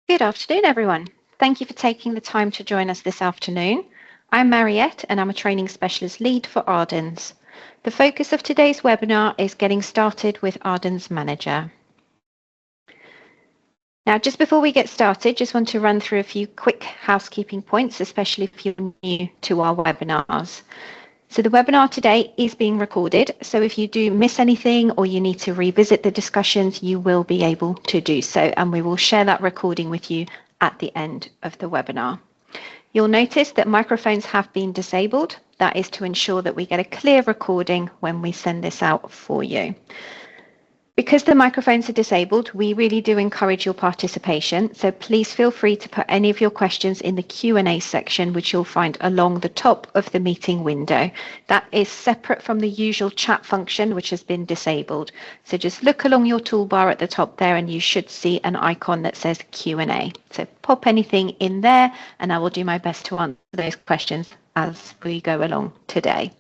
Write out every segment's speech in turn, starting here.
Good afternoon, everyone. Thank you for taking the time to join us this afternoon. I'm Mariette, and I'm a Training Specialist Lead for Ardens. The focus of today's webinar is getting started with Ardens Manager. Now, just before we get started, just want to run through a few quick housekeeping points, especially if you're new to our webinars. So the webinar today is being recorded, so if you do miss anything or you need to revisit the discussions, you will be able to do so, and we will share that recording with you at the end of the webinar. You'll notice that microphones have been disabled. That is to ensure that we get a clear recording when we send this out for you. Because the microphones are disabled, we really do encourage your participation, so please feel free to put any of your questions in the Q&A section, which you'll find along the top of the meeting window. That is separate from the usual chat function, which has been disabled. So just look along your toolbar at the top there and you should see an icon that says Q&A. So pop anything in there and I will do my best to answer those questions as we go along today.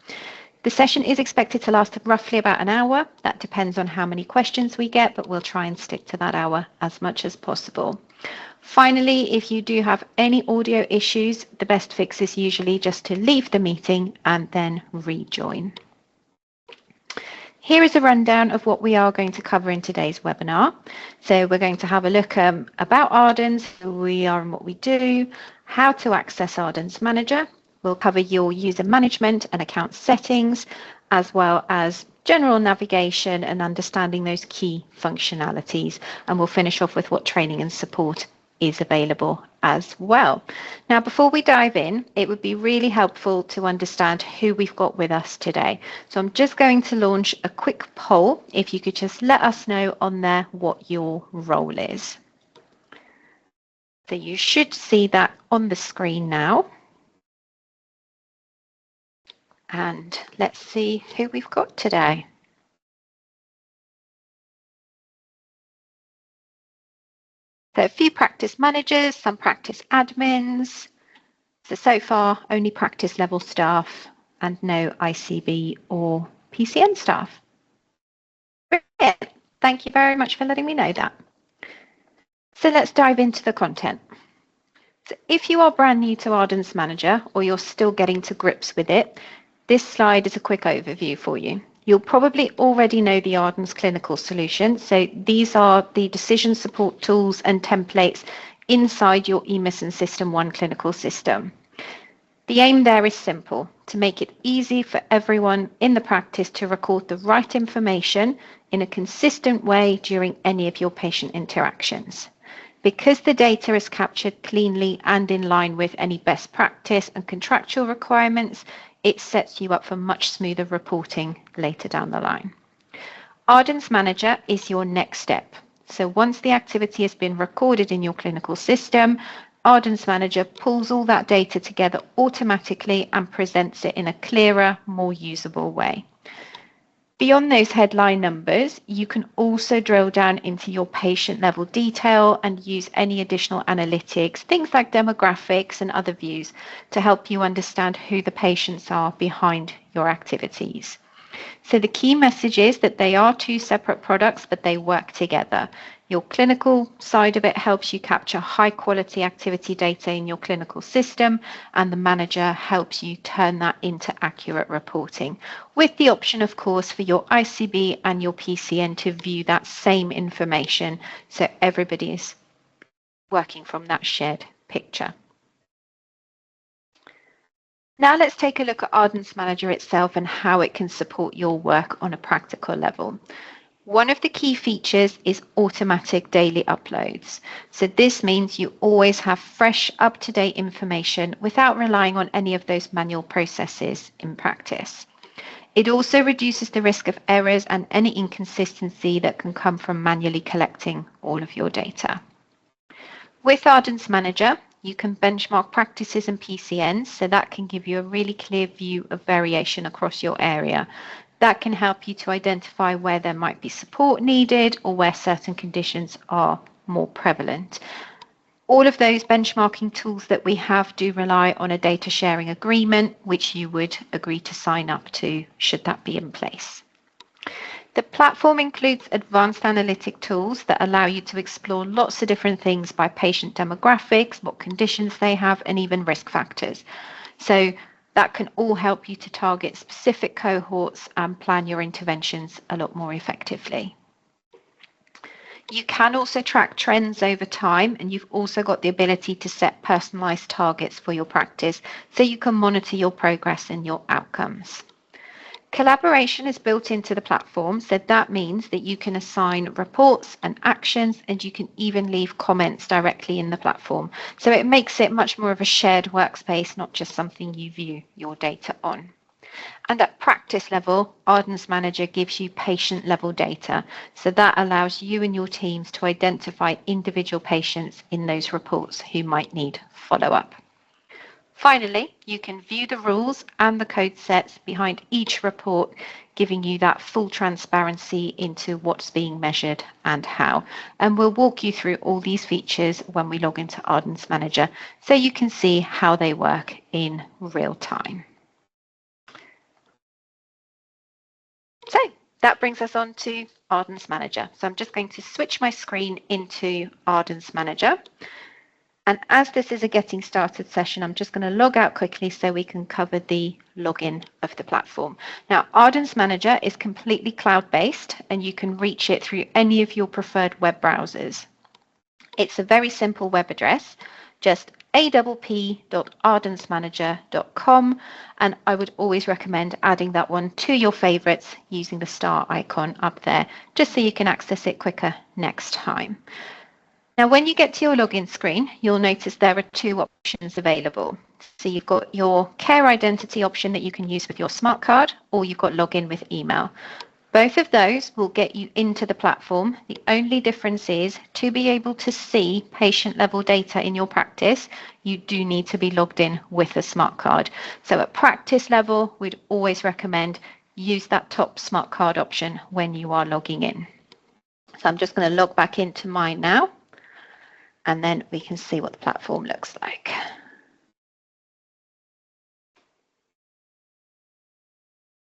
The session is expected to last roughly about an hour. That depends on how many questions we get, but we'll try and stick to that hour as much as possible. Finally, if you do have any audio issues, the best fix is usually just to leave the meeting and then rejoin. Here is a rundown of what we are going to cover in today's webinar. So we're going to have a look about Ardens, who we are and what we do, how to access Ardens Manager. We'll cover your user management and account settings, as well as general navigation and understanding those key functionalities. And we'll finish off with what training and support is available as well. Now, before we dive in, it would be really helpful to understand who we've got with us today. So I'm just going to launch a quick poll. If you could just let us know on there what your role is. So you should see that on the screen now. And let's see who we've got today. So a few practice managers, some practice admins. So far, only practice level staff and no ICB or PCN staff. Brilliant. Thank you very much for letting me know that. So let's dive into the content. So if you are brand new to Ardens Manager or you're still getting to grips with it, this slide is a quick overview for you. You'll probably already know the Ardens Clinical solution. So these are the decision support tools and templates inside your EMIS and System 1 clinical system. The aim there is simple, to make it easy for everyone in the practice to record the right information in a consistent way during any of your patient interactions. Because the data is captured cleanly and in line with any best practice and contractual requirements, it sets you up for much smoother reporting later down the line. Ardens Manager is your next step. So once the activity has been recorded in your clinical system, Ardens Manager pulls all that data together automatically and presents it in a clearer, more usable way. Beyond those headline numbers, you can also drill down into your patient level detail and use any additional analytics, things like demographics and other views, to help you understand who the patients are behind your activities. So the key message is that they are two separate products, but they work together. Your clinical side of it helps you capture high quality activity data in your clinical system, and the manager helps you turn that into accurate reporting, with the option, of course, for your ICB and your PCN to view that same information, so everybody is working from that shared picture. Now let's take a look at Ardens Manager itself and how it can support your work on a practical level. One of the key features is automatic daily uploads. So this means you always have fresh, up-to-date information without relying on any of those manual processes in practice. It also reduces the risk of errors and any inconsistency that can come from manually collecting all of your data. With Ardens Manager, you can benchmark practices and PCNs, so that can give you a really clear view of variation across your area. That can help you to identify where there might be support needed or where certain conditions are more prevalent. All of those benchmarking tools that we have do rely on a data sharing agreement, which you would agree to sign up to should that be in place. The platform includes advanced analytic tools that allow you to explore lots of different things by patient demographics, what conditions they have, and even risk factors. So that can all help you to target specific cohorts and plan your interventions a lot more effectively. You can also track trends over time, and you've also got the ability to set personalized targets for your practice so you can monitor your progress and your outcomes. Collaboration is built into the platform, so that means that you can assign reports and actions, and you can even leave comments directly in the platform. So it makes it much more of a shared workspace, not just something you view your data on. And at practice level, Ardens Manager gives you patient level data. So that allows you and your teams to identify individual patients in those reports who might need follow-up. Finally, you can view the rules and the code sets behind each report, giving you that full transparency into what's being measured and how. And we'll walk you through all these features when we log into Ardens Manager so you can see how they work in real time. So that brings us on to Ardens Manager. So I'm just going to switch my screen into Ardens Manager. And as this is a getting started session, I'm just going to log out quickly so we can cover the login of the platform. Now, Ardens Manager is completely cloud-based, and you can reach it through any of your preferred web browsers. It's a very simple web address, just app.ardensmanager.com, and I would always recommend adding that one to your favorites using the star icon up there, just so you can access it quicker next time. Now, when you get to your login screen, you'll notice there are two options available. So you've got your care identity option that you can use with your smart card, or you've got login with email. Both of those will get you into the platform. The only difference is to be able to see patient level data in your practice, you do need to be logged in with a smart card. So at practice level, we'd always recommend use that top smart card option when you are logging in. So I'm just going to log back into mine now, and then we can see what the platform looks like.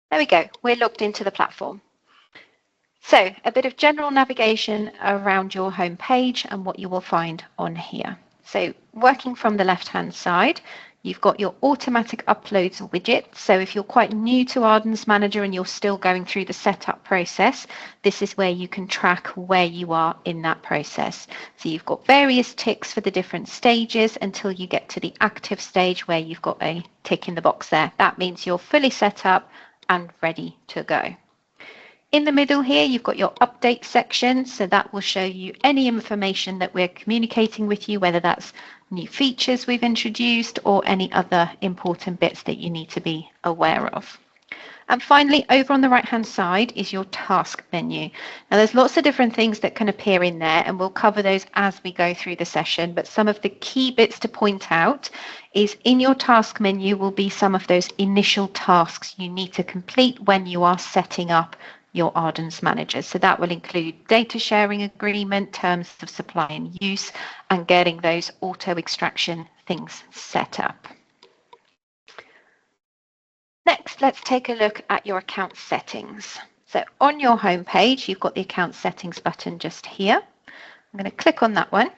There we go, we're logged into the platform. So a bit of general navigation around your home page and what you will find on here. So working from the left-hand side, you've got your automatic uploads widget. So if you're quite new to Ardens Manager and you're still going through the setup process, this is where you can track where you are in that process. So you've got various ticks for the different stages until you get to the active stage where you've got a tick in the box there. That means you're fully set up and ready to go. In the middle here, you've got your update section, so that will show you any information that we're communicating with you, whether that's new features we've introduced or any other important bits that you need to be aware of. And finally, over on the right-hand side is your task menu. Now, there's lots of different things that can appear in there, and we'll cover those as we go through the session, but some of the key bits to point out is in your task menu will be some of those initial tasks you need to complete when you are setting up your Ardens Manager. So that will include data sharing agreement, terms of supply and use, and getting those auto extraction things set up. Next, let's take a look at your account settings. So on your home page, you've got the account settings button just here. I'm going to click on that one.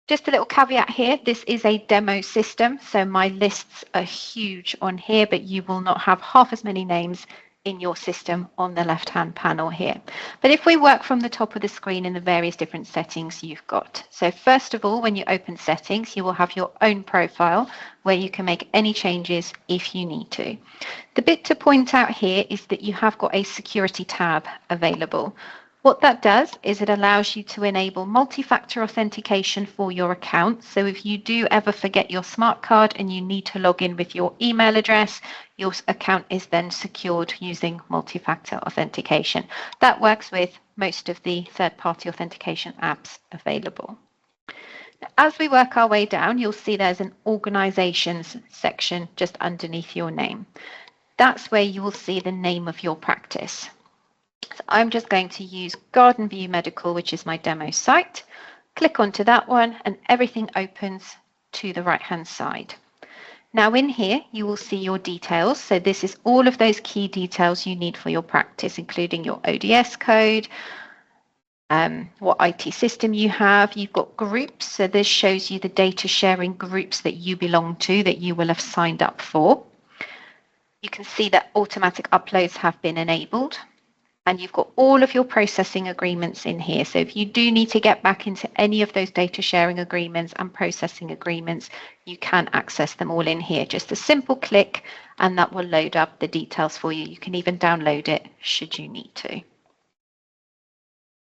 Just a little caveat here, this is a demo system, so my lists are huge on here, but you will not have half as many names in your system on the left-hand panel here. But if we work from the top of the screen in the various different settings you've got. So first of all, when you open settings, you will have your own profile where you can make any changes if you need to. The bit to point out here is that you have got a security tab available. What that does is it allows you to enable multi-factor authentication for your account. So if you do ever forget your smart card and you need to log in with your email address, your account is then secured using multi-factor authentication. That works with most of the third-party authentication apps available. As we work our way down, you'll see there's an organizations section just underneath your name. That's where you will see the name of your practice. So I'm just going to use Garden View Medical, which is my demo site. Click onto that one and everything opens to the right-hand side. Now in here, you will see your details. So this is all of those key details you need for your practice, including your ODS code, what IT system you have. You've got groups. So this shows you the data sharing groups that you belong to, that you will have signed up for. You can see that automatic uploads have been enabled. And you've got all of your processing agreements in here. So if you do need to get back into any of those data sharing agreements and processing agreements, you can access them all in here. Just a simple click and that will load up the details for you. You can even download it should you need to.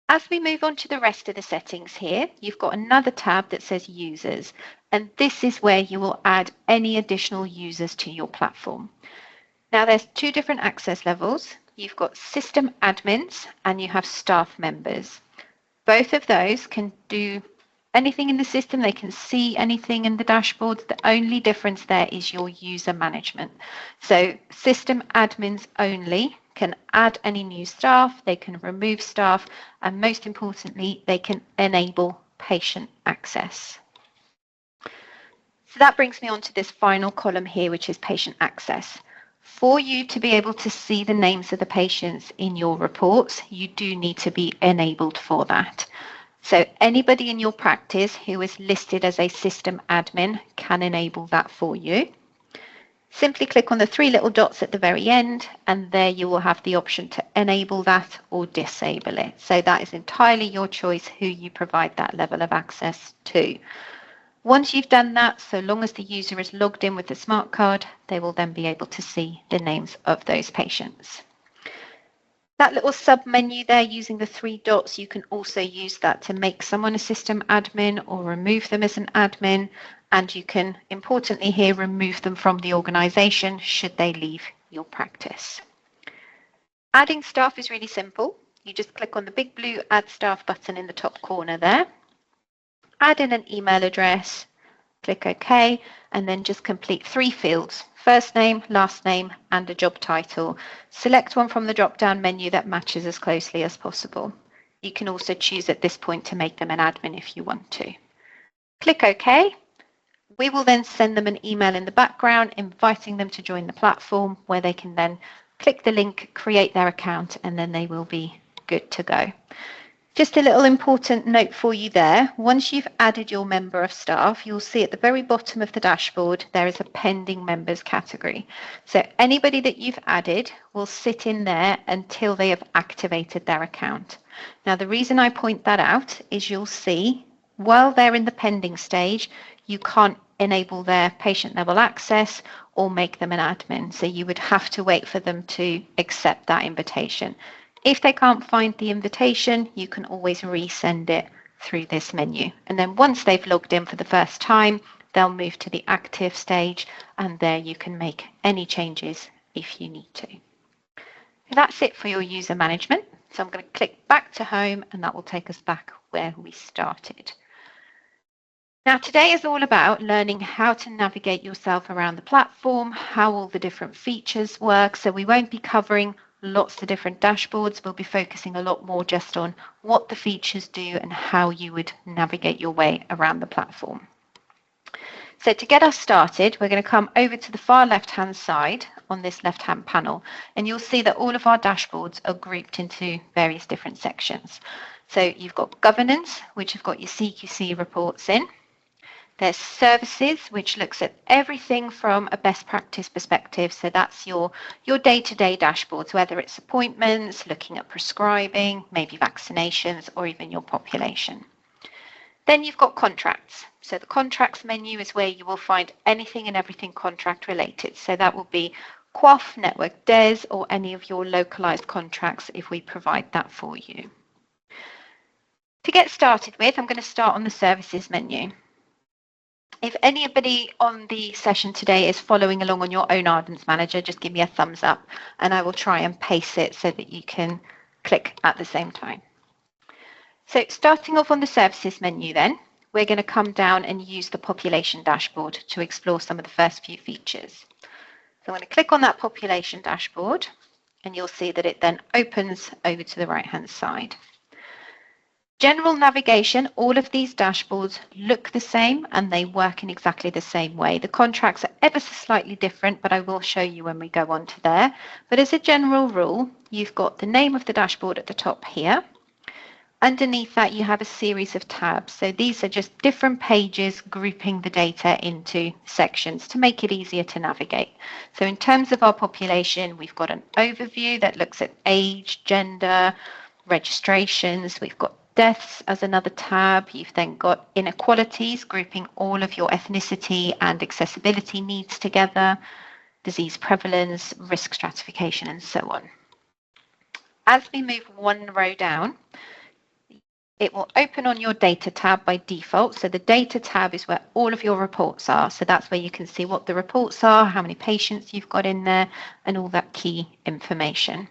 As we move on to the rest of the settings here, you've got another tab that says users, and this is where you will add any additional users to your platform. Now there's two different access levels. You've got system admins and you have staff members. Both of those can do anything in the system. They can see anything in the dashboard. The only difference there is your user management. So system admins only can add any new staff, they can remove staff, and most importantly, they can enable patient access. So that brings me on to this final column here, which is patient access. For you to be able to see the names of the patients in your reports, you do need to be enabled for that. So anybody in your practice who is listed as a system admin can enable that for you. Simply click on the three little dots at the very end, and there you will have the option to enable that or disable it. So that is entirely your choice who you provide that level of access to. Once you've done that, so long as the user is logged in with the smart card, they will then be able to see the names of those patients. That little sub menu there using the three dots, you can also use that to make someone a system admin or remove them as an admin. And you can, importantly here, remove them from the organization should they leave your practice. Adding staff is really simple. You just click on the big blue Add Staff button in the top corner there. Add in an email address, click OK, and then just complete three fields: first name, last name, and a job title. Select one from the drop-down menu that matches as closely as possible. You can also choose at this point to make them an admin if you want to. Click OK. We will then send them an email in the background inviting them to join the platform, where they can then click the link, create their account, and then they will be good to go. Just a little important note for you there. Once you've added your member of staff, you'll see at the very bottom of the dashboard, there is a pending members category. So anybody that you've added will sit in there until they have activated their account. Now, the reason I point that out is you'll see while they're in the pending stage, you can't enable their patient level access or make them an admin. So you would have to wait for them to accept that invitation. If they can't find the invitation, you can always resend it through this menu. And then once they've logged in for the first time, they'll move to the active stage, and there you can make any changes if you need to. That's it for your user management. So I'm going to click back to home, and that will take us back where we started. Now, today is all about learning how to navigate yourself around the platform, how all the different features work. So we won't be covering lots of different dashboards. We'll be focusing a lot more just on what the features do and how you would navigate your way around the platform. So to get us started, we're going to come over to the far left-hand side on this left-hand panel, and you'll see that all of our dashboards are grouped into various different sections. So you've got governance, which have got your CQC reports in. There's services, which looks at everything from a best practice perspective. So that's your day-to-day dashboards, whether it's appointments, looking at prescribing, maybe vaccinations, or even your population. Then you've got contracts. So the contracts menu is where you will find anything and everything contract related. So that will be QoF, Network DES, or any of your localized contracts if we provide that for you. To get started with, I'm going to start on the services menu. If anybody on the session today is following along on your own Ardens Manager, just give me a thumbs up and I will try and pace it so that you can click at the same time. So starting off on the services menu then, we're going to come down and use the population dashboard to explore some of the first few features. So I'm going to click on that population dashboard, and you'll see that it then opens over to the right-hand side. General navigation, all of these dashboards look the same and they work in exactly the same way. The contracts are ever so slightly different, but I will show you when we go on to there. But as a general rule, you've got the name of the dashboard at the top here. Underneath that, you have a series of tabs. So these are just different pages grouping the data into sections to make it easier to navigate. So in terms of our population, we've got an overview that looks at age, gender, registrations. We've got deaths as another tab. You've then got inequalities, grouping all of your ethnicity and accessibility needs together, disease prevalence, risk stratification, and so on. As we move one row down, it will open on your data tab by default. So the data tab is where all of your reports are. So that's where you can see what the reports are, how many patients you've got in there, and all that key information.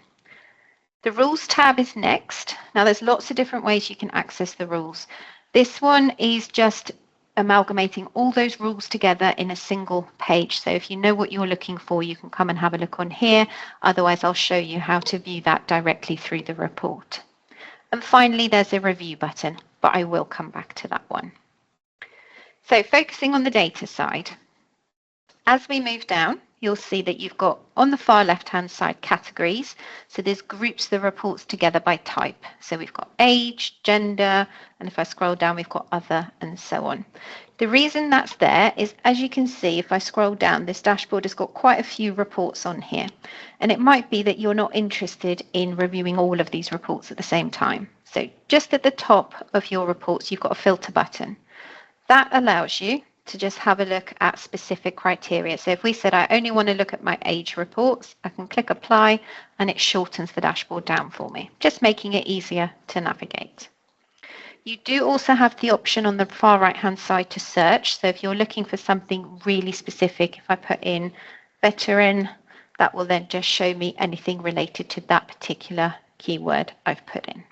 The rules tab is next. Now there's lots of different ways you can access the rules. This one is just amalgamating all those rules together in a single page. So if you know what you're looking for, you can come and have a look on here. Otherwise, I'll show you how to view that directly through the report. And finally, there's a review button, but I will come back to that one. So focusing on the data side, as we move down, you'll see that you've got on the far left-hand side categories. So this groups the reports together by type. So we've got age, gender, and if I scroll down, we've got other, and so on. The reason that's there is, as you can see, if I scroll down, this dashboard has got quite a few reports on here. And it might be that you're not interested in reviewing all of these reports at the same time. So just at the top of your reports, you've got a filter button. That allows you to just have a look at specific criteria. So if we said I only want to look at my age reports, I can click apply and it shortens the dashboard down for me, just making it easier to navigate. You do also have the option on the far right hand side to search. So if you're looking for something really specific, if I put in veteran, that will then just show me anything related to that particular keyword I've put in.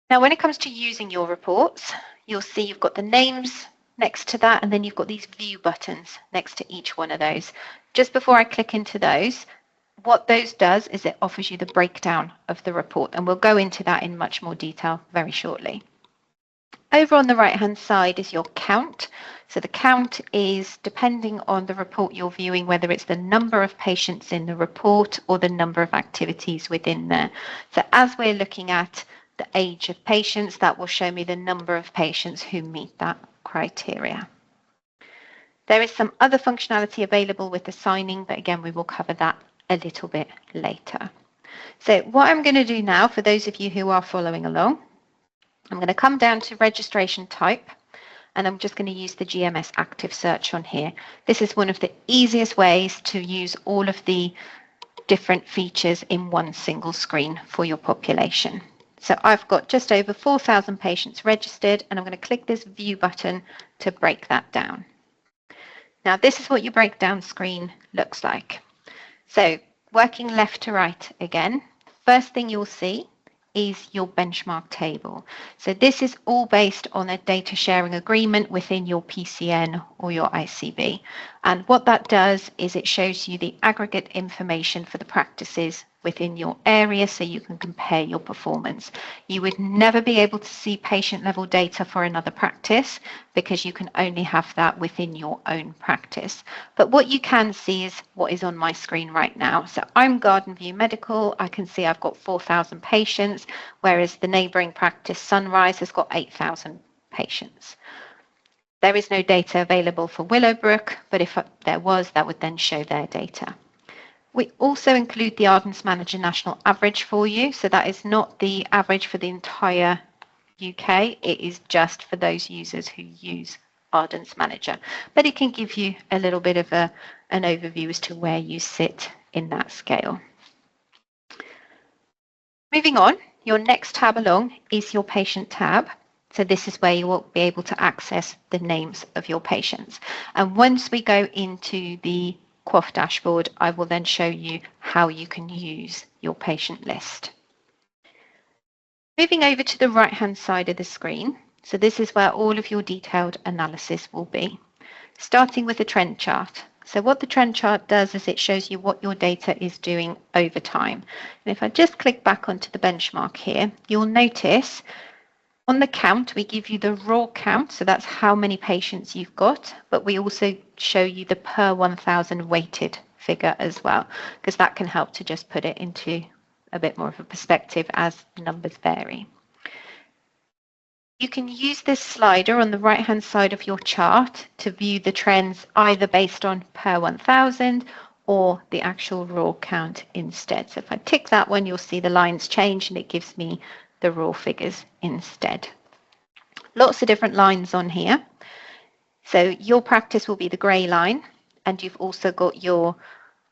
Now, when it comes to using your reports, you'll see you've got the names next to that, and then you've got these view buttons next to each one of those. Just before I click into those, what those does is it offers you the breakdown of the report, and we'll go into that in much more detail very shortly. Over on the right-hand side is your count. So the count is depending on the report you're viewing, whether it's the number of patients in the report or the number of activities within there. So as we're looking at the age of patients, that will show me the number of patients who meet that criteria. There is some other functionality available with the signing, but again, we will cover that a little bit later. So what I'm going to do now, for those of you who are following along, I'm going to come down to registration type, and I'm just going to use the GMS active search on here. This is one of the easiest ways to use all of the different features in one single screen for your population. So I've got just over 4,000 patients registered, and I'm going to click this view button to break that down. Now, this is what your breakdown screen looks like. So working left to right again, first thing you'll see is your benchmark table. So this is all based on a data sharing agreement within your PCN or your ICB. And what that does is it shows you the aggregate information for the practices within your area so you can compare your performance. You would never be able to see patient level data for another practice because you can only have that within your own practice. But what you can see is what is on my screen right now. So I'm Garden View Medical. I can see I've got 4,000 patients, whereas the neighbouring practice Sunrise has got 8,000 patients. There is no data available for Willowbrook, but if there was, that would then show their data. We also include the Ardens Manager national average for you. So that is not the average for the entire UK. It is just for those users who use Ardens Manager. But it can give you a little bit of an overview as to where you sit in that scale. Moving on, your next tab along is your patient tab. So this is where you will be able to access the names of your patients. And once we go into the QOF dashboard, I will then show you how you can use your patient list. Moving over to the right-hand side of the screen, so this is where all of your detailed analysis will be, starting with a trend chart. So what the trend chart does is it shows you what your data is doing over time. And if I just click back onto the benchmark here, you'll notice on the count, we give you the raw count, so that's how many patients you've got, but we also show you the per 1,000 weighted figure as well, because that can help to just put it into a bit more of a perspective as the numbers vary. You can use this slider on the right-hand side of your chart to view the trends either based on per 1,000 or the actual raw count instead. So if I tick that one, you'll see the lines change and it gives me the raw figures instead. Lots of different lines on here. So your practice will be the grey line, and you've also got your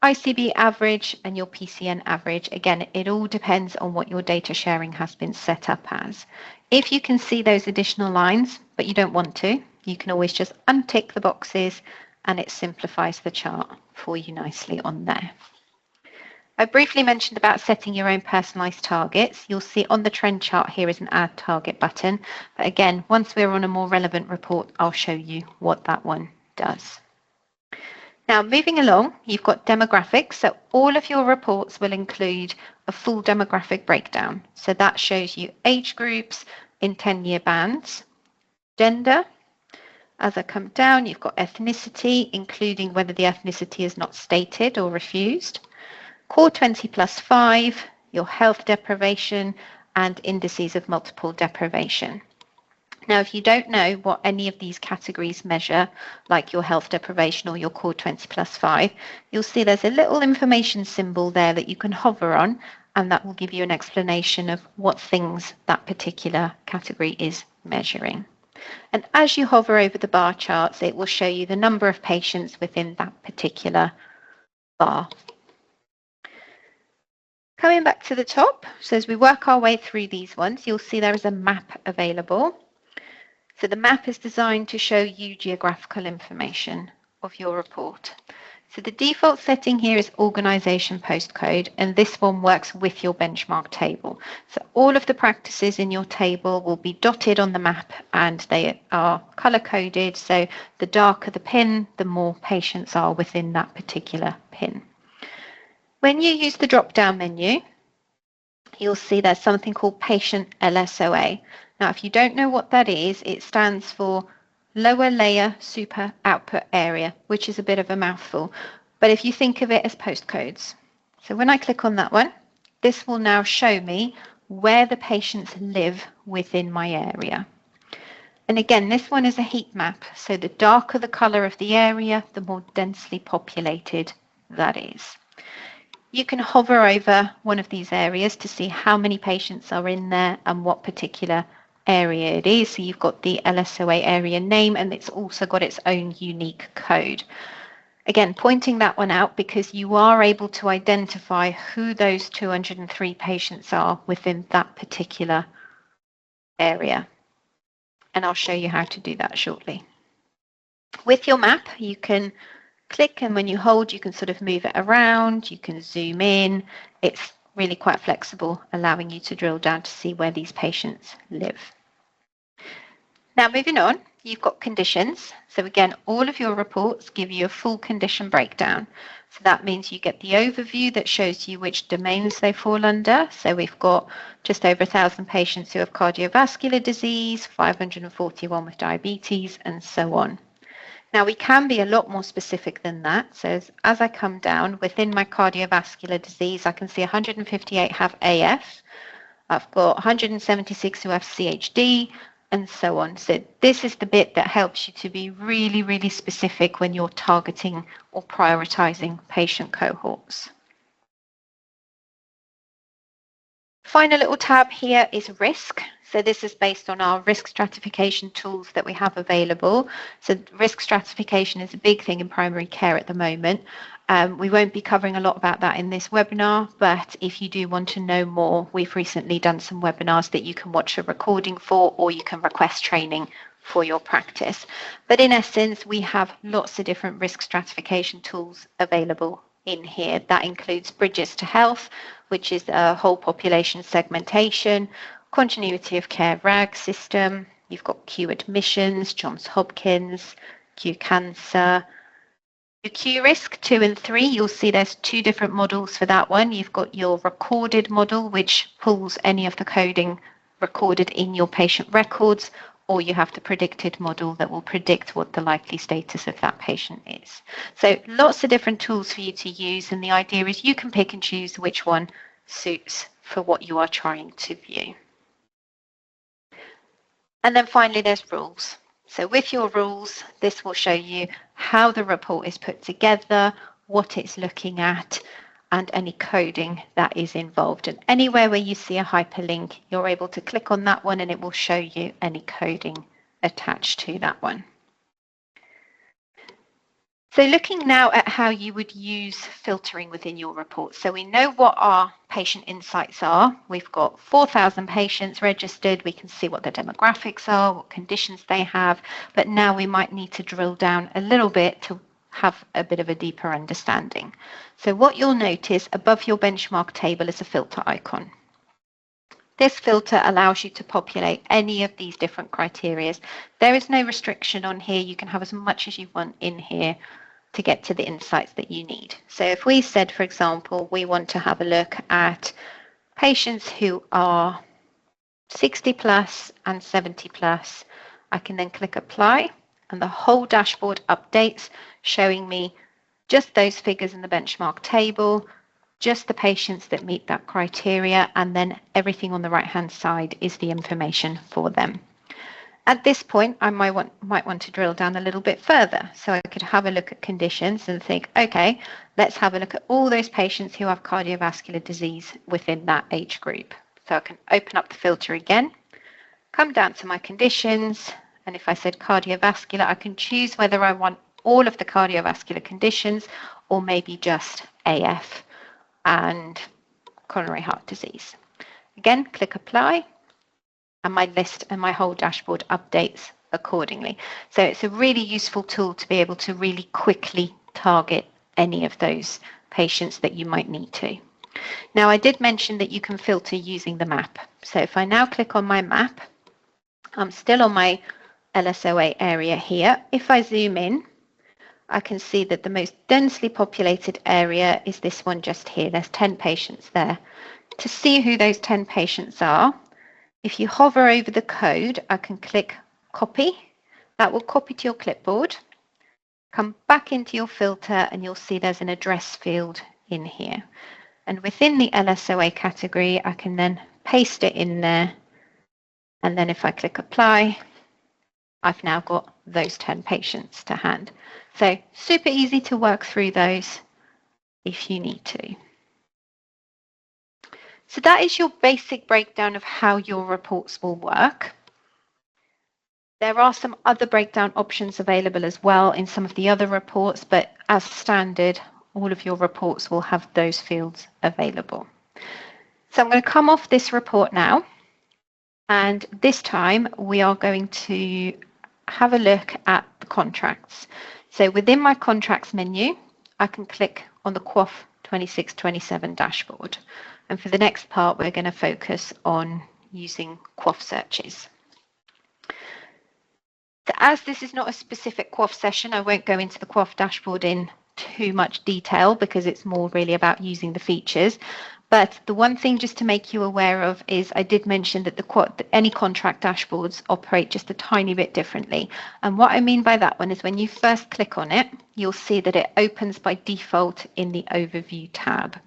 ICB average and your PCN average. Again, it all depends on what your data sharing has been set up as. If you can see those additional lines, but you don't want to, you can always just untick the boxes and it simplifies the chart for you nicely on there. I briefly mentioned about setting your own personalised targets. You'll see on the trend chart here is an add target button. But again, once we're on a more relevant report, I'll show you what that one does. Now, moving along, you've got demographics. So all of your reports will include a full demographic breakdown. So that shows you age groups in 10-year bands, gender. As I come down, you've got ethnicity, including whether the ethnicity is not stated or refused. Core 20+5, your health deprivation, and indices of multiple deprivation. Now, if you don't know what any of these categories measure, like your health deprivation or your core 20+5, you'll see there's a little information symbol there that you can hover on, and that will give you an explanation of what things that particular category is measuring. And as you hover over the bar charts, it will show you the number of patients within that particular bar. Coming back to the top, so as we work our way through these ones, you'll see there is a map available. So the map is designed to show you geographical information of your report. So the default setting here is organisation postcode, and this one works with your benchmark table. So all of the practices in your table will be dotted on the map and they are colour coded. So the darker the pin, the more patients are within that particular pin. When you use the drop-down menu, you'll see there's something called Patient LSOA. Now, if you don't know what that is, it stands for Lower Layer Super Output Area, which is a bit of a mouthful. But if you think of it as postcodes. So when I click on that one, this will now show me where the patients live within my area. And again, this one is a heat map. So the darker the colour of the area, the more densely populated that is. You can hover over one of these areas to see how many patients are in there and what particular area it is. So you've got the LSOA area name, and it's also got its own unique code. Again, pointing that one out because you are able to identify who those 203 patients are within that particular area. And I'll show you how to do that shortly. With your map, you can click, and when you hold, you can sort of move it around, you can zoom in. It's really quite flexible, allowing you to drill down to see where these patients live. Now, moving on, you've got conditions. So again, all of your reports give you a full condition breakdown. So that means you get the overview that shows you which domains they fall under. So we've got just over 1,000 patients who have cardiovascular disease, 541 with diabetes, and so on. Now, we can be a lot more specific than that. So as I come down within my cardiovascular disease, I can see 158 have AF. I've got 176 who have CHD, and so on. So this is the bit that helps you to be really, really specific when you're targeting or prioritizing patient cohorts. Final little tab here is risk. So this is based on our risk stratification tools that we have available. So risk stratification is a big thing in primary care at the moment. We won't be covering a lot about that in this webinar, but if you do want to know more, we've recently done some webinars that you can watch a recording for, or you can request training for your practice. But in essence, we have lots of different risk stratification tools available in here. That includes Bridges to Health, which is a whole population segmentation, continuity of care RAG system. You've got Q Admissions, Johns Hopkins, Q Cancer, Your Q risk 2 and 3, you'll see there's two different models for that one. You've got your recorded model, which pulls any of the coding recorded in your patient records, or you have the predicted model that will predict what the likely status of that patient is. So lots of different tools for you to use, and the idea is you can pick and choose which one suits for what you are trying to view. And then finally, there's rules. So with your rules, this will show you how the report is put together, what it's looking at, and any coding that is involved. And anywhere where you see a hyperlink, you're able to click on that one and it will show you any coding attached to that one. So looking now at how you would use filtering within your report. So we know what our patient insights are. We've got 4,000 patients registered. We can see what their demographics are, what conditions they have, but now we might need to drill down a little bit to have a bit of a deeper understanding. So what you'll notice above your benchmark table is a filter icon. This filter allows you to populate any of these different criteria. There is no restriction on here. You can have as much as you want in here to get to the insights that you need. So if we said, for example, we want to have a look at patients who are 60 plus and 70 plus, I can then click apply and the whole dashboard updates, showing me just those figures in the benchmark table, just the patients that meet that criteria, and then everything on the right hand side is the information for them. At this point, I might want to drill down a little bit further. So I could have a look at conditions and think, okay, let's have a look at all those patients who have cardiovascular disease within that age group. So I can open up the filter again, come down to my conditions, and if I said cardiovascular, I can choose whether I want all of the cardiovascular conditions or maybe just AF and coronary heart disease. Again, click apply, and my list and my whole dashboard updates accordingly. So it's a really useful tool to be able to really quickly target any of those patients that you might need to. Now, I did mention that you can filter using the map. So if I now click on my map, I'm still on my LSOA area here. If I zoom in, I can see that the most densely populated area is this one just here. There's 10 patients there. To see who those 10 patients are, if you hover over the code, I can click copy. That will copy to your clipboard. Come back into your filter and you'll see there's an address field in here. And within the LSOA category, I can then paste it in there. And then if I click apply, I've now got those 10 patients to hand. So super easy to work through those if you need to. So that is your basic breakdown of how your reports will work. There are some other breakdown options available as well in some of the other reports, but as standard, all of your reports will have those fields available. So I'm going to come off this report now, and this time we are going to have a look at the contracts. So within my contracts menu, I can click on the QOF 2627 dashboard. And for the next part, we're going to focus on using QOF searches. So as this is not a specific QOF session, I won't go into the QOF dashboard in too much detail because it's more really about using the features. But the one thing just to make you aware of is I did mention that any contract dashboards operate just a tiny bit differently. And what I mean by that one is when you first click on it, you'll see that it opens by default in the overview tab.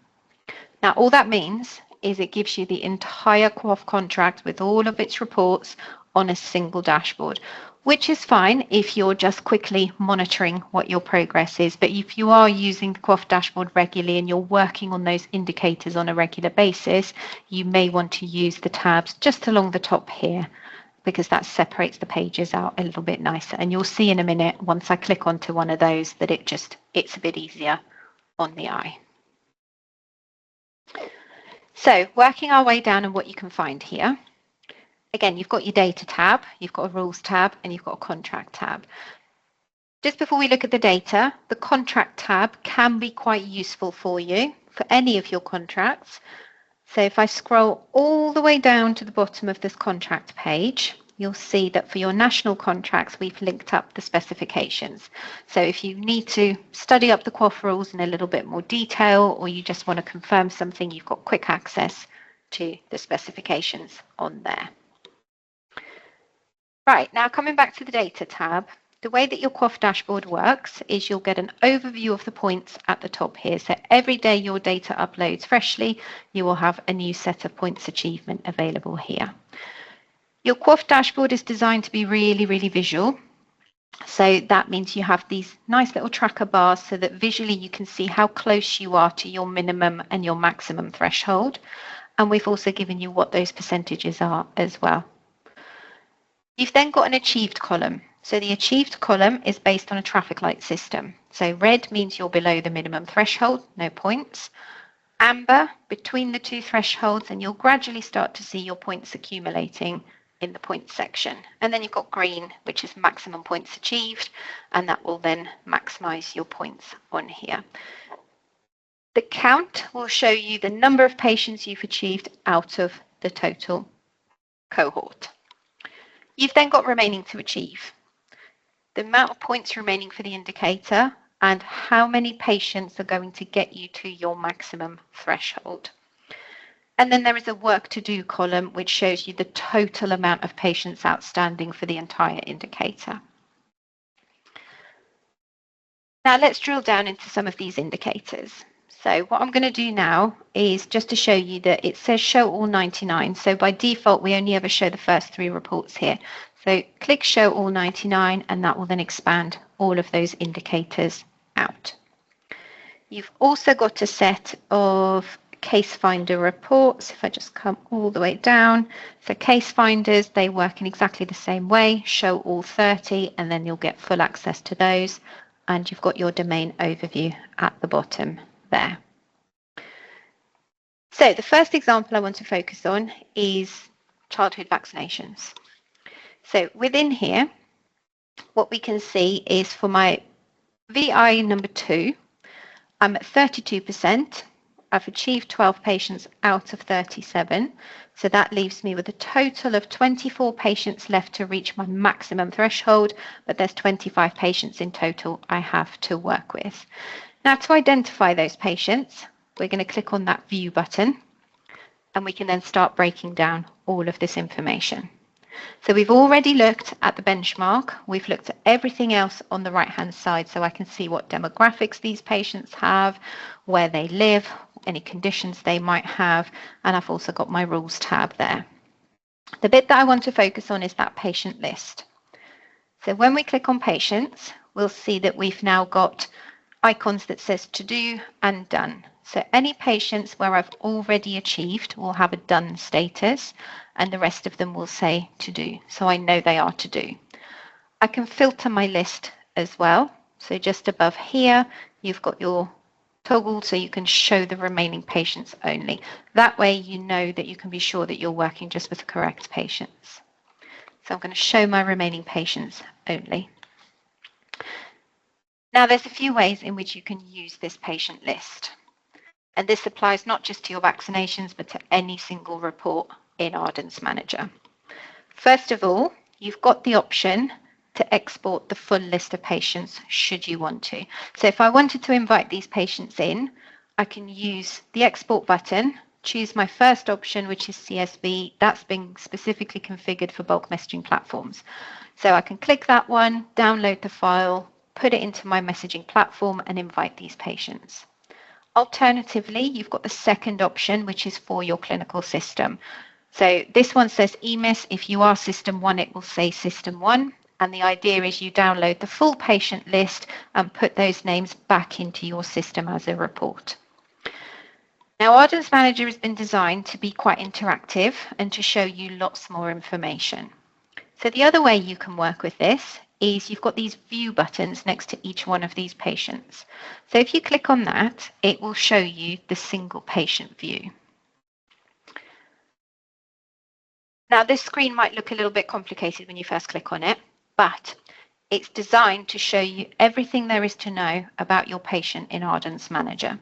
Now, all that means is it gives you the entire QOF contract with all of its reports on a single dashboard, which is fine if you're just quickly monitoring what your progress is. But if you are using the QOF dashboard regularly and you're working on those indicators on a regular basis, you may want to use the tabs just along the top here because that separates the pages out a little bit nicer. And you'll see in a minute, once I click onto one of those, that it's a bit easier on the eye. So working our way down and what you can find here. Again, you've got your data tab, you've got a rules tab, and you've got a contract tab. Just before we look at the data, the contract tab can be quite useful for you for any of your contracts. So if I scroll all the way down to the bottom of this contract page, you'll see that for your national contracts, we've linked up the specifications. So if you need to study up the QOF rules in a little bit more detail, or you just want to confirm something, you've got quick access to the specifications on there. Right, now coming back to the data tab, the way that your QOF dashboard works is you'll get an overview of the points at the top here. So every day your data uploads freshly, you will have a new set of points achievement available here. Your QOF dashboard is designed to be really, really visual. So that means you have these nice little tracker bars so that visually you can see how close you are to your minimum and your maximum threshold. And we've also given you what those percentages are as well. You've then got an achieved column. So the achieved column is based on a traffic light system. So red means you're below the minimum threshold, no points. Amber, between the two thresholds, and you'll gradually start to see your points accumulating in the points section. And then you've got green, which is maximum points achieved, and that will then maximize your points on here. The count will show you the number of patients you've achieved out of the total cohort. You've then got remaining to achieve. The amount of points remaining for the indicator and how many patients are going to get you to your maximum threshold. And then there is a work to do column which shows you the total amount of patients outstanding for the entire indicator. Now let's drill down into some of these indicators. So what I'm going to do now is just to show you that it says show all 99. So by default, we only ever show the first 3 reports here. So click show all 99 and that will then expand all of those indicators out. You've also got a set of case finder reports. If I just come all the way down, so case finders, they work in exactly the same way, show all 30 and then you'll get full access to those. And you've got your domain overview at the bottom there. So the first example I want to focus on is childhood vaccinations. So within here, what we can see is for my VI number 2, I'm at 32%. I've achieved 12 patients out of 37. So that leaves me with a total of 24 patients left to reach my maximum threshold, but there's 25 patients in total I have to work with. Now to identify those patients, we're going to click on that view button and we can then start breaking down all of this information. So we've already looked at the benchmark. We've looked at everything else on the right-hand side so I can see what demographics these patients have, where they live, any conditions they might have, and I've also got my rules tab there. The bit that I want to focus on is that patient list. So when we click on patients, we'll see that we've now got icons that says to do and done. So any patients where I've already achieved will have a done status and the rest of them will say to do. So I know they are to do. I can filter my list as well. So just above here, you've got your toggle so you can show the remaining patients only. That way you know that you can be sure that you're working just with the correct patients. So I'm going to show my remaining patients only. Now there's a few ways in which you can use this patient list. And this applies not just to your vaccinations, but to any single report in Ardens Manager. First of all, you've got the option to export the full list of patients should you want to. So if I wanted to invite these patients in, I can use the export button, choose my first option, which is CSV. That's been specifically configured for bulk messaging platforms. So I can click that one, download the file, put it into my messaging platform and invite these patients. Alternatively, you've got the second option, which is for your clinical system. So this one says EMIS. If you are System 1, it will say System 1. And the idea is you download the full patient list and put those names back into your system as a report. Now, Ardens Manager has been designed to be quite interactive and to show you lots more information. So the other way you can work with this is you've got these view buttons next to each one of these patients. So if you click on that, it will show you the single patient view. Now this screen might look a little bit complicated when you first click on it, but it's designed to show you everything there is to know about your patient in Ardens Manager.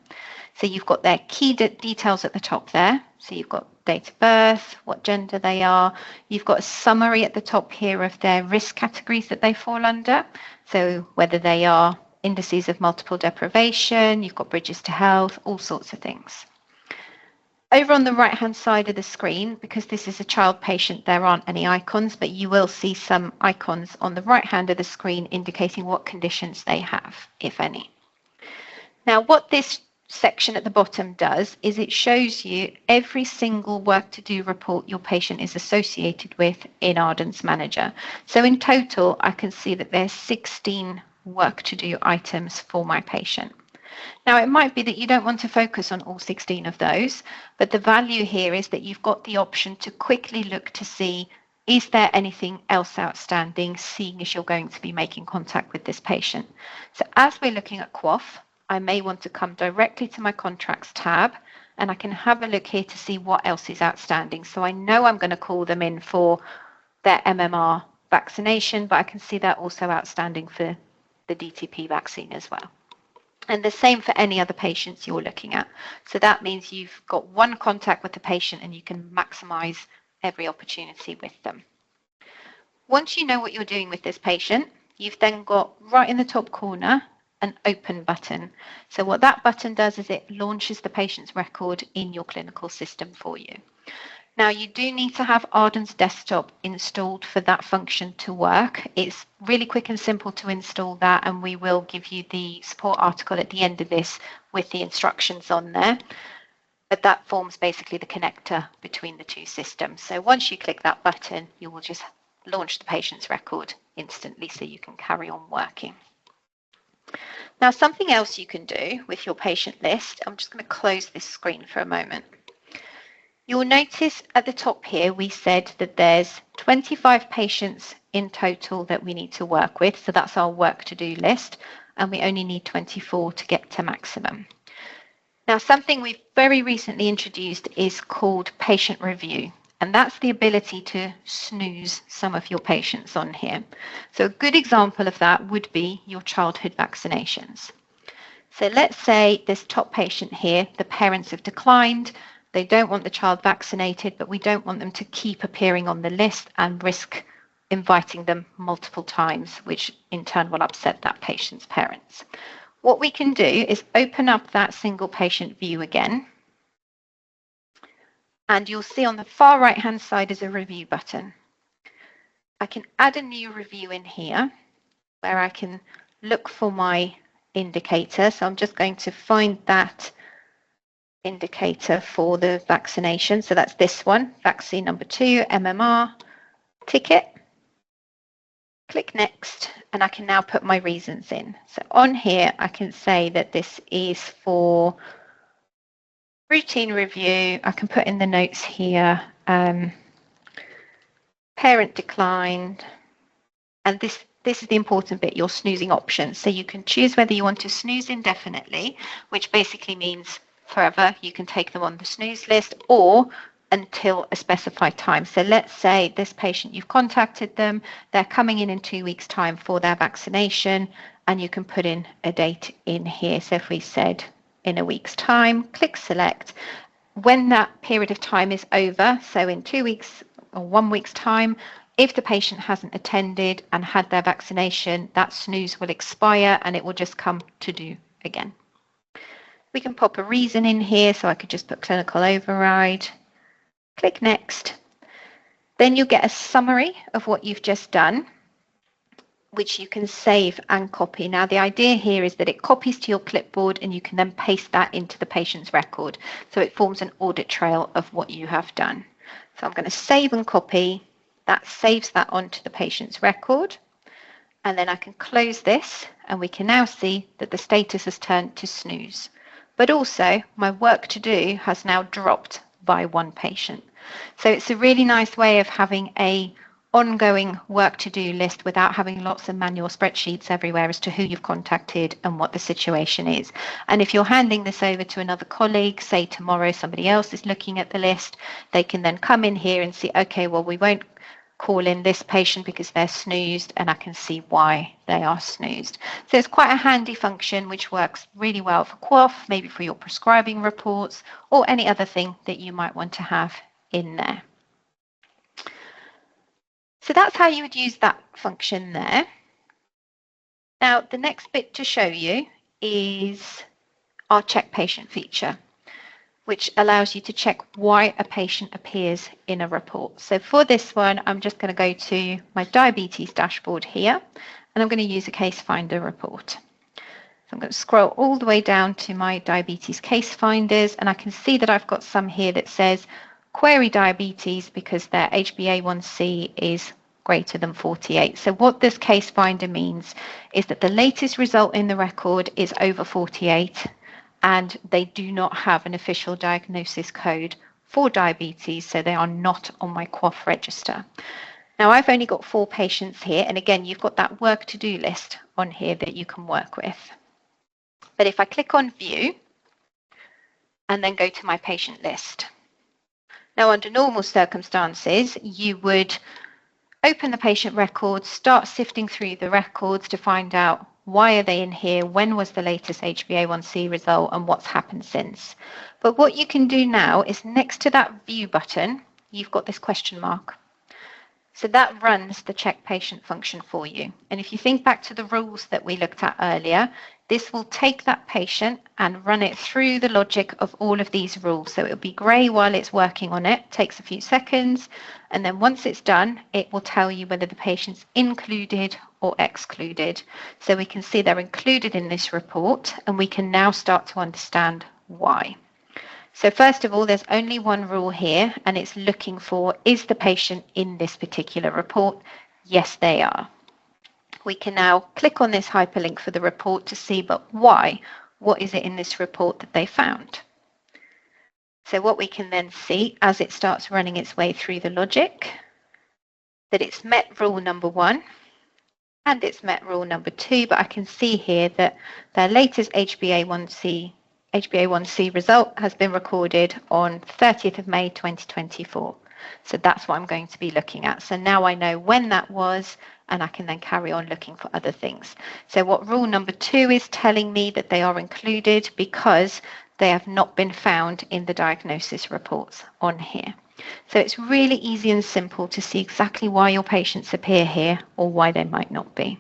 So you've got their key details at the top there. So you've got date of birth, what gender they are. You've got a summary at the top here of their risk categories that they fall under. So whether they are indices of multiple deprivation, you've got bridges to health, all sorts of things. Over on the right-hand side of the screen, because this is a child patient, there aren't any icons, but you will see some icons on the right hand of the screen indicating what conditions they have, if any. Now, what this section at the bottom does is it shows you every single work to do report your patient is associated with in Ardens Manager. So in total, I can see that there's 16 work to do items for my patient. Now, it might be that you don't want to focus on all 16 of those, but the value here is that you've got the option to quickly look to see, is there anything else outstanding, seeing as you're going to be making contact with this patient. So as we're looking at QOF, I may want to come directly to my contracts tab, and I can have a look here to see what else is outstanding. So I know I'm going to call them in for their MMR vaccination, but I can see that also outstanding for the DTP vaccine as well. And the same for any other patients you're looking at. So that means you've got one contact with the patient and you can maximize every opportunity with them. Once you know what you're doing with this patient, you've then got right in the top corner an open button. So what that button does is it launches the patient's record in your clinical system for you. Now, you do need to have Ardens Desktop installed for that function to work. It's really quick and simple to install that, and we will give you the support article at the end of this with the instructions on there. But that forms basically the connector between the two systems. So once you click that button, you will just launch the patient's record instantly so you can carry on working. Now, something else you can do with your patient list, I'm just going to close this screen for a moment. You'll notice at the top here, we said that there's 25 patients in total that we need to work with. So that's our work to do list. And we only need 24 to get to maximum. Now, something we've very recently introduced is called patient review. And that's the ability to snooze some of your patients on here. So a good example of that would be your childhood vaccinations. So let's say this top patient here, the parents have declined. They don't want the child vaccinated, but we don't want them to keep appearing on the list and risk inviting them multiple times, which in turn will upset that patient's parents. What we can do is open up that single patient view again. And you'll see on the far right-hand side is a review button. I can add a new review in here where I can look for my indicator. So I'm just going to find that indicator for the vaccination. So that's this one, vaccine number 2, MMR, ticket. Click next, and I can now put my reasons in. So on here, I can say that this is for routine review. I can put in the notes here, parent declined, and this is the important bit, your snoozing options. So you can choose whether you want to snooze indefinitely, which basically means forever. You can take them on the snooze list or until a specified time. So let's say this patient, you've contacted them, they're coming in 2 weeks' time for their vaccination, and you can put in a date in here. So if we said in a week's time, click select. When that period of time is over, so in 2 weeks or 1 week's time, if the patient hasn't attended and had their vaccination, that snooze will expire and it will just come to do again. We can pop a reason in here, so I could just put clinical override, click next. Then you'll get a summary of what you've just done, which you can save and copy. Now, the idea here is that it copies to your clipboard and you can then paste that into the patient's record. So it forms an audit trail of what you have done. So I'm going to save and copy. That saves that onto the patient's record. And then I can close this and we can now see that the status has turned to snooze. But also my work to do has now dropped by 1 patient. So it's a really nice way of having a ongoing work to do list without having lots of manual spreadsheets everywhere as to who you've contacted and what the situation is. And if you're handing this over to another colleague, say tomorrow somebody else is looking at the list, they can then come in here and see, okay, well, we won't call in this patient because they're snoozed, and I can see why they are snoozed. So it's quite a handy function which works really well for QOF, maybe for your prescribing reports or any other thing that you might want to have in there. So that's how you would use that function there. Now, the next bit to show you is our check patient feature, which allows you to check why a patient appears in a report. So for this one, I'm just going to go to my diabetes dashboard here, and I'm going to use a case finder report. So I'm going to scroll all the way down to my diabetes case finders, and I can see that I've got some here that says query diabetes because their HbA1c is greater than 48. So what this case finder means is that the latest result in the record is over 48, and they do not have an official diagnosis code for diabetes, so they are not on my QOF register. Now, I've only got 4 patients here, and again, you've got that work to-do list on here that you can work with. But if I click on View and then go to my patient list. Now, under normal circumstances, you would open the patient records, start sifting through the records to find out why are they in here, when was the latest HbA1c result, and what's happened since. But what you can do now is next to that View button, you've got this question mark. So that runs the check patient function for you. And if you think back to the rules that we looked at earlier, this will take that patient and run it through the logic of all of these rules. So it'll be grey while it's working on it, takes a few seconds, and then once it's done, it will tell you whether the patient's included or excluded. So we can see they're included in this report, and we can now start to understand why. So first of all, there's only one rule here, and it's looking for, is the patient in this particular report? Yes, they are. We can now click on this hyperlink for the report to see, but why? What is it in this report that they found? So what we can then see as it starts running its way through the logic, that it's met rule number 1 and it's met rule number 2, but I can see here that their latest HbA1c result has been recorded on 30th of May 2024. So that's what I'm going to be looking at. So now I know when that was, and I can then carry on looking for other things. So what rule number 2 is telling me that they are included because they have not been found in the diagnosis reports on here. So it's really easy and simple to see exactly why your patients appear here or why they might not be.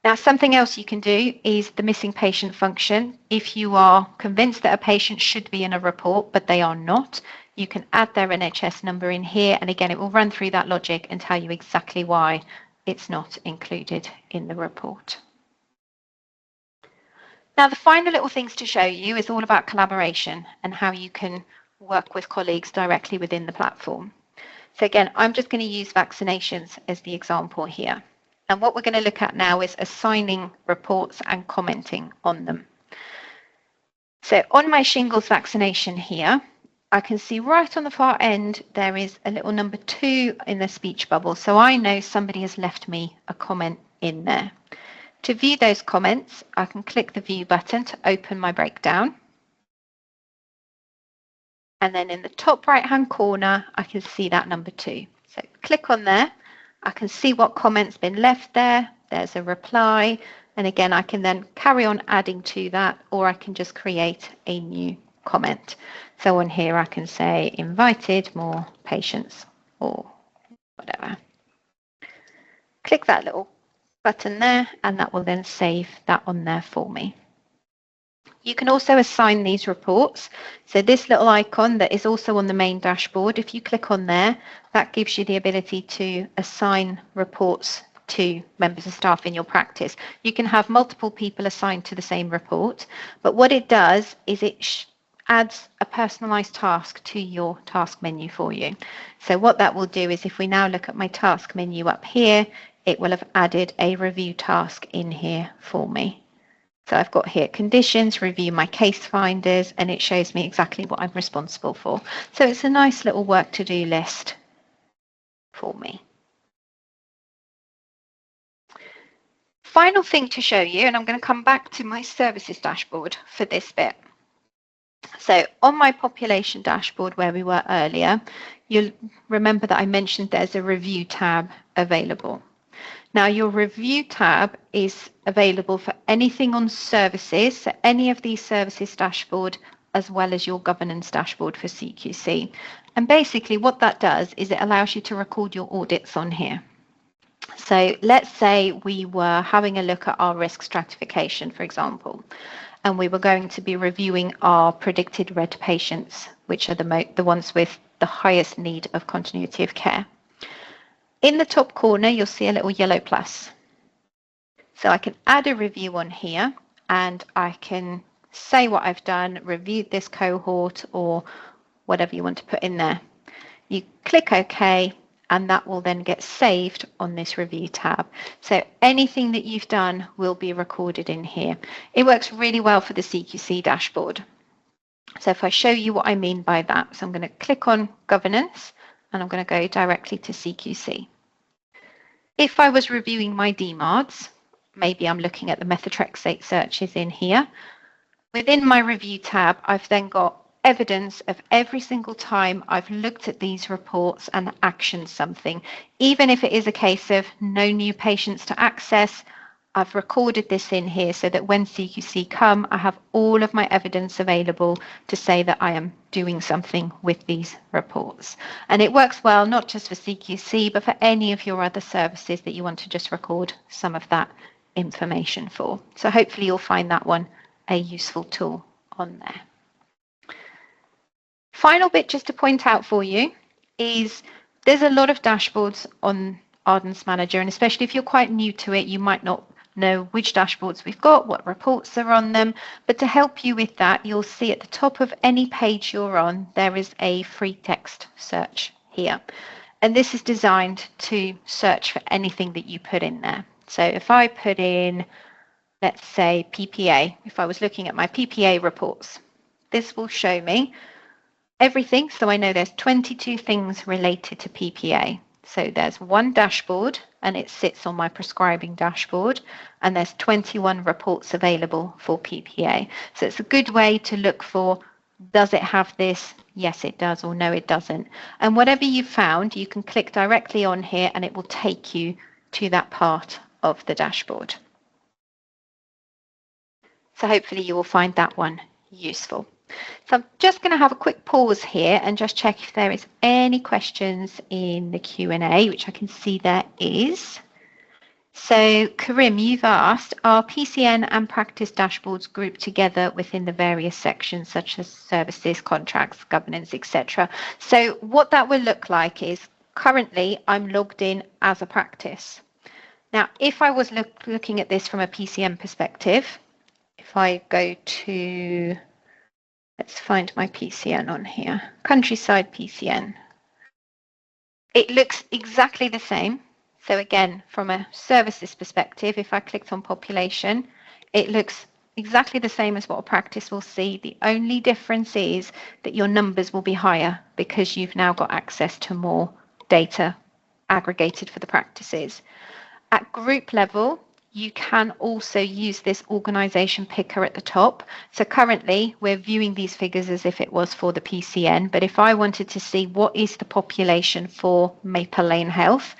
Now, something else you can do is the missing patient function. If you are convinced that a patient should be in a report, but they are not, you can add their NHS number in here. And again, it will run through that logic and tell you exactly why it's not included in the report. Now, the final little things to show you is all about collaboration and how you can work with colleagues directly within the platform. So again, I'm just going to use vaccinations as the example here. And what we're going to look at now is assigning reports and commenting on them. So on my shingles vaccination here, I can see right on the far end, there is a little number 2 in the speech bubble. So I know somebody has left me a comment in there. To view those comments, I can click the View button to open my breakdown. And then in the top right-hand corner, I can see that number 2. So click on there. I can see what comment's been left there. There's a reply. And again, I can then carry on adding to that, or I can just create a new comment. So on here, I can say invited more patients or whatever. Click that little button there, and that will then save that on there for me. You can also assign these reports. So this little icon that is also on the main dashboard, if you click on there, that gives you the ability to assign reports to members of staff in your practice. You can have multiple people assigned to the same report, but what it does is it adds a personalized task to your task menu for you. So what that will do is if we now look at my task menu up here, it will have added a review task in here for me. So I've got here conditions, review my case finders, and it shows me exactly what I'm responsible for. So it's a nice little work to do list for me. Final thing to show you, and I'm going to come back to my services dashboard for this bit. So on my population dashboard where we were earlier, you'll remember that I mentioned there's a review tab available. Now your review tab is available for anything on services, so any of these services dashboard as well as your governance dashboard for CQC. And basically what that does is it allows you to record your audits on here. So let's say we were having a look at our risk stratification, for example, and we were going to be reviewing our predicted red patients, which are the ones with the highest need of continuity of care. In the top corner, you'll see a little yellow plus. So I can add a review on here, and I can say what I've done, reviewed this cohort, or whatever you want to put in there. You click OK, and that will then get saved on this review tab. So anything that you've done will be recorded in here. It works really well for the CQC dashboard. So if I show you what I mean by that, so I'm going to click on governance, and I'm going to go directly to CQC. If I was reviewing my DMARDs, maybe I'm looking at the methotrexate searches in here. Within my review tab, I've then got evidence of every single time I've looked at these reports and actioned something. Even if it is a case of no new patients to access, I've recorded this in here so that when CQC come, I have all of my evidence available to say that I am doing something with these reports. And it works well, not just for CQC, but for any of your other services that you want to just record some of that information for. So hopefully you'll find that one a useful tool on there. Final bit just to point out for you is there's a lot of dashboards on Ardens Manager, and especially if you're quite new to it, you might not know which dashboards we've got, what reports are on them. But to help you with that, you'll see at the top of any page you're on, there is a free text search here. And this is designed to search for anything that you put in there. So if I put in, let's say, PPA, if I was looking at my PPA reports, this will show me everything. So I know there's 22 things related to PPA. So there's one dashboard and it sits on my prescribing dashboard, and there's 21 reports available for PPA. So it's a good way to look for, does it have this? Yes, it does, or no, it doesn't. And whatever you've found, you can click directly on here and it will take you to that part of the dashboard. So hopefully you will find that one useful. So I'm just going to have a quick pause here and just check if there is any questions in the Q&A, which I can see there is. So Karim, you've asked, are PCN and practice dashboards grouped together within the various sections such as services, contracts, governance, etc.? So what that will look like is currently I'm logged in as a practice. Now, if I was looking at this from a PCN perspective, if I go to, let's find my PCN on here, Countryside PCN. It looks exactly the same. So again, from a services perspective, if I clicked on population, it looks exactly the same as what a practice will see. The only difference is that your numbers will be higher because you've now got access to more data aggregated for the practices. At group level, you can also use this organisation picker at the top. So currently we're viewing these figures as if it was for the PCN, but if I wanted to see what is the population for Maple Lane Health,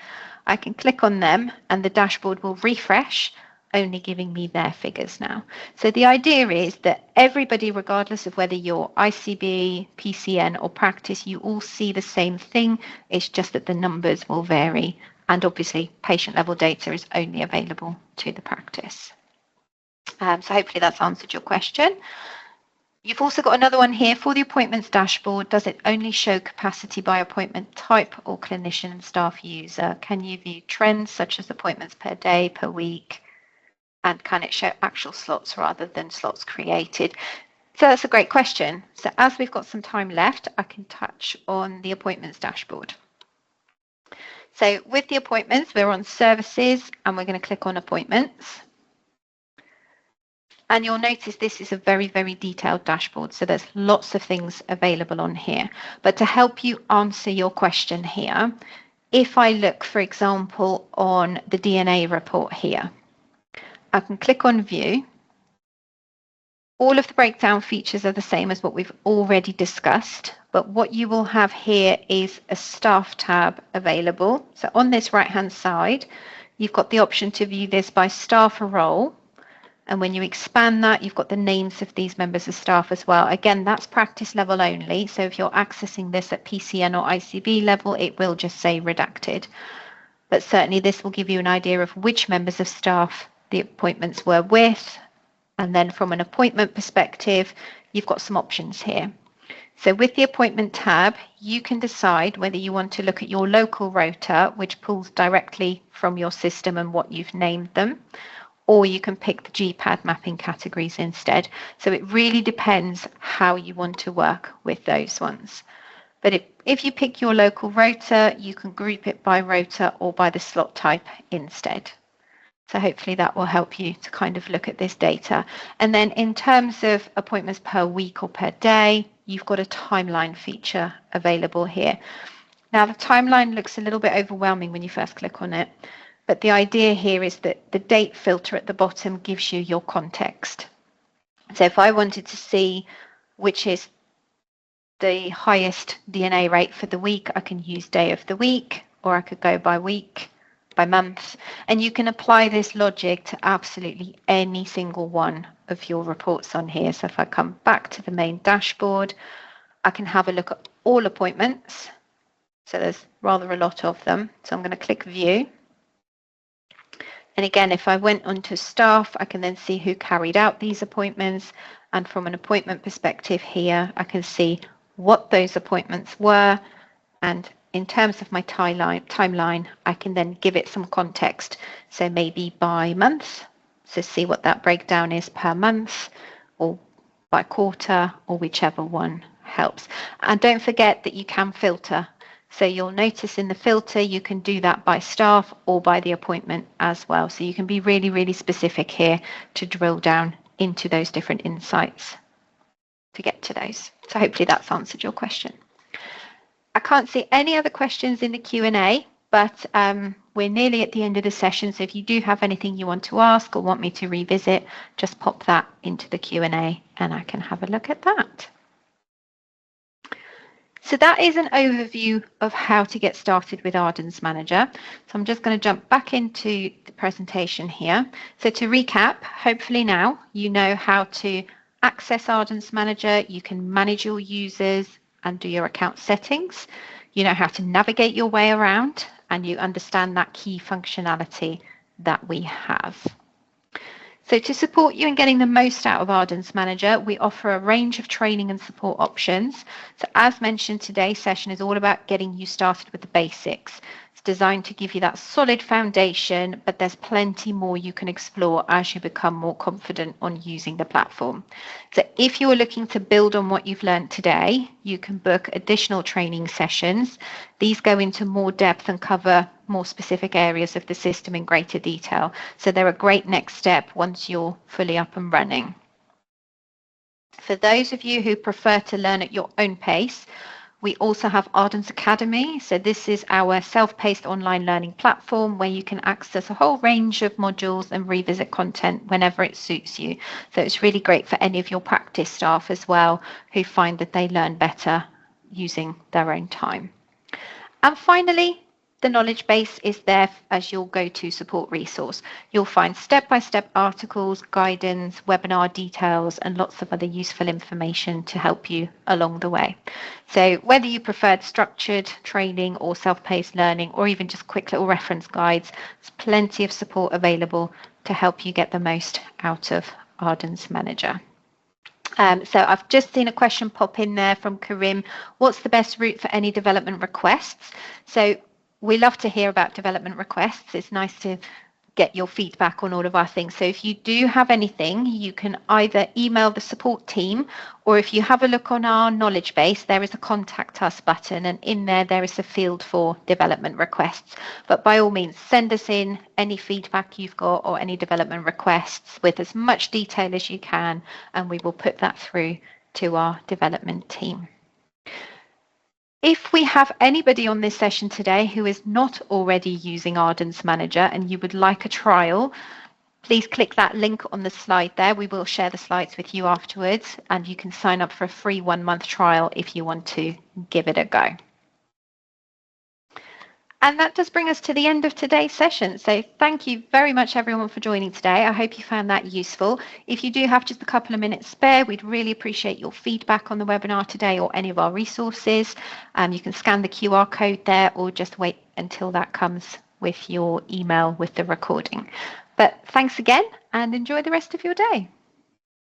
I can click on them and the dashboard will refresh, only giving me their figures now. So the idea is that everybody, regardless of whether you're ICB, PCN or practice, you all see the same thing. It's just that the numbers will vary. And obviously, patient level data is only available to the practice. So hopefully that's answered your question. You've also got another one here for the appointments dashboard. Does it only show capacity by appointment type or clinician and staff user? Can you view trends such as appointments per day, per week? And can it show actual slots rather than slots created? So that's a great question. So as we've got some time left, I can touch on the appointments dashboard. So with the appointments, we're on services and we're going to click on appointments. And you'll notice this is a very, very detailed dashboard. So there's lots of things available on here. But to help you answer your question here, if I look, for example, on the DNA report here, I can click on view. All of the breakdown features are the same as what we've already discussed, but what you will have here is a staff tab available. So on this right-hand side, you've got the option to view this by staff role, And when you expand that, you've got the names of these members of staff as well. Again, that's practice level only. So if you're accessing this at PCN or ICB level, it will just say redacted. But certainly this will give you an idea of which members of staff the appointments were with. And then from an appointment perspective, you've got some options here. So with the appointment tab, you can decide whether you want to look at your local rota, which pulls directly from your system and what you've named them, or you can pick the GPAD mapping categories instead. So it really depends how you want to work with those ones. But if you pick your local rota, you can group it by rota or by the slot type instead. So hopefully that will help you to kind of look at this data. And then in terms of appointments per week or per day, you've got a timeline feature available here. Now the timeline looks a little bit overwhelming when you first click on it, but the idea here is that the date filter at the bottom gives you your context. So if I wanted to see which is the highest DNA rate for the week, I can use day of the week, or I could go by week, by month, and you can apply this logic to absolutely any single one of your reports on here. So if I come back to the main dashboard, I can have a look at all appointments. So there's rather a lot of them. So I'm going to click view. And again, if I went onto staff, I can then see who carried out these appointments. And from an appointment perspective here, I can see what those appointments were. And in terms of my timeline, I can then give it some context. So maybe by month, so see what that breakdown is per month, or by quarter, or whichever one helps. And don't forget that you can filter. So you'll notice in the filter, you can do that by staff or by the appointment as well. So you can be really, really specific here to drill down into those different insights to get to those. So hopefully that's answered your question. I can't see any other questions in the Q&A, but we're nearly at the end of the session. So if you do have anything you want to ask or want me to revisit, just pop that into the Q&A and I can have a look at that. So that is an overview of how to get started with Ardens Manager. So I'm just going to jump back into the presentation here. So to recap, hopefully now you know how to access Ardens Manager. You can manage your users and do your account settings. You know how to navigate your way around, and you understand that key functionality that we have. So to support you in getting the most out of Ardens Manager, we offer a range of training and support options. So as mentioned, today's session is all about getting you started with the basics. It's designed to give you that solid foundation, but there's plenty more you can explore as you become more confident on using the platform. So if you are looking to build on what you've learned today, you can book additional training sessions. These go into more depth and cover more specific areas of the system in greater detail. So they're a great next step once you're fully up and running. For those of you who prefer to learn at your own pace, we also have Ardens Academy. So this is our self-paced online learning platform where you can access a whole range of modules and revisit content whenever it suits you. So it's really great for any of your practice staff as well who find that they learn better using their own time. And finally, the knowledge base is there as your go-to support resource. You'll find step-by-step articles, guidance, webinar details, and lots of other useful information to help you along the way. So whether you preferred structured training or self-paced learning, or even just quick little reference guides, there's plenty of support available to help you get the most out of Ardens Manager. So I've just seen a question pop in there from Karim. What's the best route for any development requests? So we love to hear about development requests. It's nice to get your feedback on all of our things. So if you do have anything, you can either email the support team, or if you have a look on our knowledge base, there is a contact us button, and in there is a field for development requests. But by all means, send us in any feedback you've got or any development requests with as much detail as you can, and we will put that through to our development team. If we have anybody on this session today who is not already using Ardens Manager and you would like a trial, please click that link on the slide there. We will share the slides with you afterwards, and you can sign up for a free 1-month trial if you want to give it a go. And that does bring us to the end of today's session. So thank you very much, everyone, for joining today. I hope you found that useful. If you do have just a couple of minutes spare, we'd really appreciate your feedback on the webinar today or any of our resources. You can scan the QR code there or just wait until that comes with your email with the recording. But thanks again and enjoy the rest of your day.